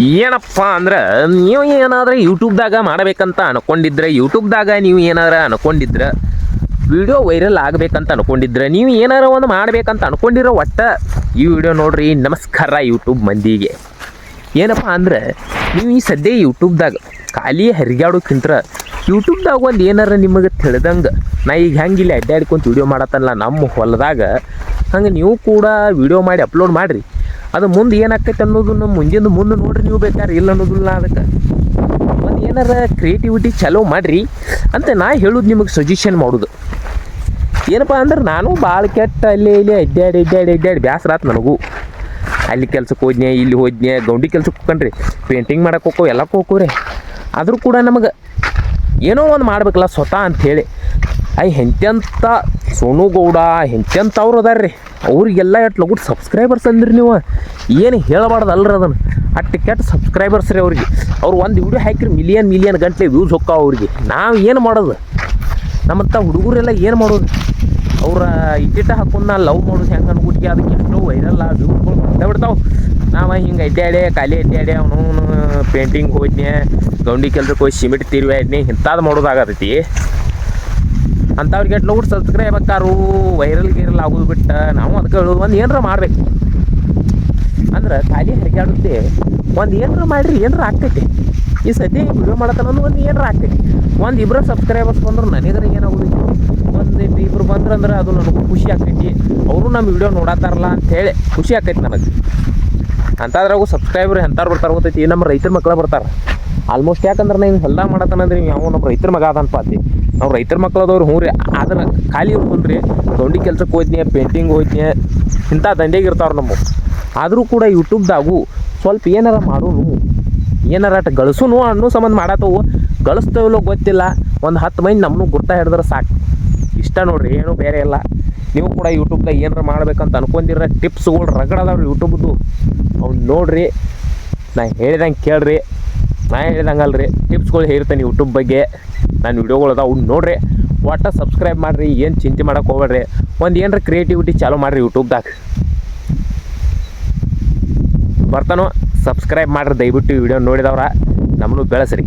ಏನಪ್ಪ ಅಂದ್ರೆ ನೀವು ಏನಾದರೂ ಯೂಟ್ಯೂಬ್ದಾಗ ಮಾಡಬೇಕಂತ ಅನ್ಕೊಂಡಿದ್ರೆ ನೀವು ಏನಾರ ಅನ್ಕೊಂಡಿದ್ರೆ ವಿಡಿಯೋ ವೈರಲ್ ಆಗಬೇಕಂತ ಅನ್ಕೊಂಡಿದ್ರೆ ನೀವು ಏನಾರ ಒಂದು ಮಾಡಬೇಕಂತ ಅನ್ಕೊಂಡಿರೋ ಒಟ್ಟು ಈ ವಿಡಿಯೋ ನೋಡ್ರಿ. ನಮಸ್ಕಾರ ಯೂಟ್ಯೂಬ್ ಮಂದಿಗೆ. ಏನಪ್ಪ ಅಂದ್ರೆ ನೀವು ಈ ಸದ್ಯ ಯೂಟ್ಯೂಬ್ದಾಗ ಖಾಲಿ ಹರಿಗಾಡೋಕ್ಕಿಂತ ಯೂಟ್ಯೂಬ್ದಾಗ ಒಂದು ಏನಾರ ನಿಮಗೆ ತಿಳಿದಂಗೆ ನಾ ಈಗ ಹೆಂಗೆ ಇಲ್ಲಿ ಅಡ್ಡಾಡ್ಕೊಂತ ವಿಡಿಯೋ ಮಾಡತ್ತಲ್ಲ ನಮ್ಮ ಹೊಲದಾಗ, ಹಂಗೆ ನೀವು ಕೂಡ ವಿಡಿಯೋ ಮಾಡಿ ಅಪ್ಲೋಡ್ ಮಾಡಿರಿ. ಅದು ಮುಂದೆ ಏನಾಗ್ತೈತೆ ಅನ್ನೋದನ್ನು ಮುಂದೆ ನೋಡ್ರಿ. ನೀವು ಬೇಕಾದ್ರೆ ಇಲ್ಲ ಅನ್ನೋದಿಲ್ಲ. ಅದಕ್ಕೆ ಒಂದು ಏನಾರ ಕ್ರಿಯೇಟಿವಿಟಿ ಚಲೋ ಮಾಡಿರಿ ಅಂತ ನಾ ಹೇಳೋದು, ನಿಮಗೆ ಸಜೆಷನ್ ಮಾಡೋದು. ಏನಪ್ಪ ಅಂದ್ರೆ ನಾನು ಭಾಳ ಕೆಟ್ಟ ಅಲ್ಲಿ ಅಡ್ಡಾಡಿ ಬ್ಯಾಸರ ಆತು ನನಗೂ. ಅಲ್ಲಿ ಕೆಲ್ಸಕ್ಕೆ ಹೋದ್ನೆ, ಇಲ್ಲಿ ಹೋದ್ನೆ, ಗೌಂಡಿ ಕೆಲ್ಸಕ್ಕೆ ಹೋಗ್ಕಂಡ್ರಿ, ಪೇಂಟಿಂಗ್ ಮಾಡಕ್ಕೆ ಹೋಗೋ ಎಲ್ಲಕ್ಕೆ ಹೋಗ್ಕೋರಿ. ಆದರೂ ಕೂಡ ನಮಗೆ ಏನೋ ಒಂದು ಮಾಡ್ಬೇಕಲ್ಲ ಸ್ವತಃ ಅಂಥೇಳಿ ಎಂತೆಂಥ ಸೋನುಗೌಡ ಎಂತೆಂಥವ್ರು ಅದಾರ ರೀ. ಅವ್ರಿಗೆಲ್ಲ ಎಷ್ಟು ಲಗುಟ್ ಸಬ್ಸ್ಕ್ರೈಬರ್ಸ್ ಅಂದ್ರಿ ನೀವು, ಏನು ಹೇಳಬಾರ್ದು ಅಲ್ರಿ. ಅದನ್ನು ಅಷ್ಟು ಕೆಟ್ಟ ಸಬ್ಸ್ಕ್ರೈಬರ್ಸ್ ರೀ ಅವ್ರಿಗೆ. ಅವ್ರು ಒಂದು ವಿಡಿಯೋ ಹಾಕಿರಿ ಮಿಲಿಯನ್ ಗಂಟೆ ವ್ಯೂಸ್ ಹೊಕ್ಕಾವ ಅವ್ರಿಗೆ. ನಾವು ಏನು ಮಾಡೋದು? ನಮ್ಮಂಥ ಹುಡುಗರೆಲ್ಲ ಏನು ಮಾಡೋದು? ಅವ್ರ ಇಟ್ಟಿಟ್ಟ ಹಾಕೊಂಡು ನಾ ಲವ್ ಮಾಡೋದು ಹೆಂಗೆ ಅನ್ಬಿಟ್ಟು ಅದಕ್ಕೆ ಎಷ್ಟೋ ವೈರಲ್ಲ ವ್ಯೂಸ್ಗಳು ಬಂದೇ ಬಿಡ್ತಾವೆ. ನಾವು ಹಿಂಗೆ ಅಡ್ಡಾಡಿ ಖಾಲಿ ಅಡ್ಡಾಡಿ ಅವನು ಪೇಂಟಿಂಗ್ ಹೋದ್ನೆ, ಗೌಂಡಿ ಕೆಲ್ಸಕ್ಕೆ ಹೋಗಿ ಸಿಮೆಂಟ್ ತಿರುವಾಡ್ನಿ ಇಂಥದ್ದು ಮಾಡೋದಾಗತೈತಿ. ಅಂಥವ್ರಿಗೆ ಎಟ್ ಲೋಡ್ ಸಬ್ಸ್ಕ್ರೈಬ್ ಆಕಾರು ವೈರಲ್ ಆಗೋದು ಬಿಟ್ಟು ನಾವು ಅದಕ್ಕೆ ಹೇಳೋದು ಒಂದು ಏನಾರ ಮಾಡಬೇಕು ಅಂದ್ರೆ ಖಾಲಿ ಹರಿಗಾಡುತ್ತೆ. ಒಂದು ಏನಾರ ಮಾಡಿರಿ, ಏನಾರ ಆಗ್ತೈತಿ. ಈ ಸದ್ಯ ವಿಡಿಯೋ ಮಾಡತ್ತಲ್ಲ ಒಂದು ಏನಾರ ಆಗ್ತೈತಿ. ಒಂದು ಇಬ್ಬರು ಸಬ್ಸ್ಕ್ರೈಬರ್ಸ್ ಬಂದ್ರೆ ನನಗರ ಏನಾಗೋದೈತಿ, ಒಂದು ಇಬ್ಬರು ಬಂದ್ರಂದ್ರೆ ಅದು ನನಗೂ ಖುಷಿ ಆಗ್ತೈತಿ. ಅವರು ನಮ್ಮ ವಿಡಿಯೋ ನೋಡತ್ತಾರಲ್ಲ ಅಂಥೇಳಿ ಖುಷಿ ಆಗ್ತೈತಿ ನನಗೆ. ಅಂಥದ್ರಾಗೂ ಸಬ್ಸ್ಕ್ರೈಬರ್ ಎಂಥವ್ರು ಬರ್ತಾರೆ ಗೊತ್ತೈತಿ? ನಮ್ಮ ರೈತರ ಮಕ್ಕಳು ಬರ್ತಾರೆ ಆಲ್ಮೋಸ್ಟ್. ಯಾಕಂದ್ರೆ ನಾನು ಹೊಲ್ದಾಗ ಮಾಡತ್ತಾನಂದ್ರೆ ಯಾವ ನಮ್ಮ ರೈತರ ಮಗ ಅದಂತ ಅತಿ. ನಾವು ರೈತರ ಮಕ್ಕಳದವ್ರು ಹ್ಞೂ ರೀ. ಆದ್ರೆ ಖಾಲಿ ಇರ್ಕೊಂಡ್ರಿ ಗೌಂಡಿ ಕೆಲ್ಸಕ್ಕೆ ಹೋದ್ನೆ, ಪೇಂಟಿಂಗ್ ಹೋದ್ನೆ, ಇಂಥ ದಂಡೆಗೆ ಇರ್ತಾವ್ರು ನಮ್ಮ. ಆದರೂ ಕೂಡ ಯೂಟ್ಯೂಬ್ದಾಗೂ ಸ್ವಲ್ಪ ಏನಾರ ಮಾಡೋನು, ಏನಾರ ಅಟ್ ಗಳಿಸೋನು ಅನ್ನೋ ಸಂಬಂಧ ಮಾಡತ್ತವು. ಗಳಿಸ್ತೇವಲ್ಲೋ ಗೊತ್ತಿಲ್ಲ, ಒಂದು 10 ಮಂದಿ ನಮ್ಮನ್ನು ಗುರ್ತಾ ಹಿಡಿದ್ರೆ ಸಾಕು. ಇಷ್ಟ ನೋಡ್ರಿ, ಏನೂ ಬೇರೆ ಇಲ್ಲ. ನೀವು ಕೂಡ ಯೂಟ್ಯೂಬ್ದಾಗ ಏನಾರ ಮಾಡ್ಬೇಕಂತ ಅನ್ಕೊಂಡಿರೋ ಟಿಪ್ಸ್ಗಳು ರಗಡದವ್ರಿ ಯೂಟ್ಯೂಬ್ದು. ಅವ್ನು ನೋಡ್ರಿ, ನಾ ಹೇಳಿದಂಗೆ ಕೇಳ್ರಿ. ನಾ ಹೇಳಿದಂಗೆ ಅಲ್ರಿ, ಟಿಪ್ಸ್ಗಳು ಹೇಳ್ತೇನೆ ಯೂಟ್ಯೂಬ್ ಬಗ್ಗೆ. ನಾನು ವಿಡಿಯೋಗಳು ಅದಾವ ಅವ್ನು ನೋಡ್ರಿ. ಒಟ್ಟು ಸಬ್ಸ್ಕ್ರೈಬ್ ಮಾಡಿರಿ, ಏನು ಚಿಂತೆ ಮಾಡೋಕೆ ಹೋಗ್ಬೇಡ್ರಿ. ಒಂದು ಏನಾರ ಕ್ರಿಯೇಟಿವಿಟಿ ಚಾಲೂ ಮಾಡಿರಿ ಯೂಟ್ಯೂಬ್ದಾಗ. ಬರ್ತಾನೋ ಸಬ್ಸ್ಕ್ರೈಬ್ ಮಾಡಿರಿ ದಯವಿಟ್ಟು. ವಿಡಿಯೋ ನೋಡಿದವ್ರ ನಮ್ಮನ್ನು ಬೆಳೆಸ್ರಿ.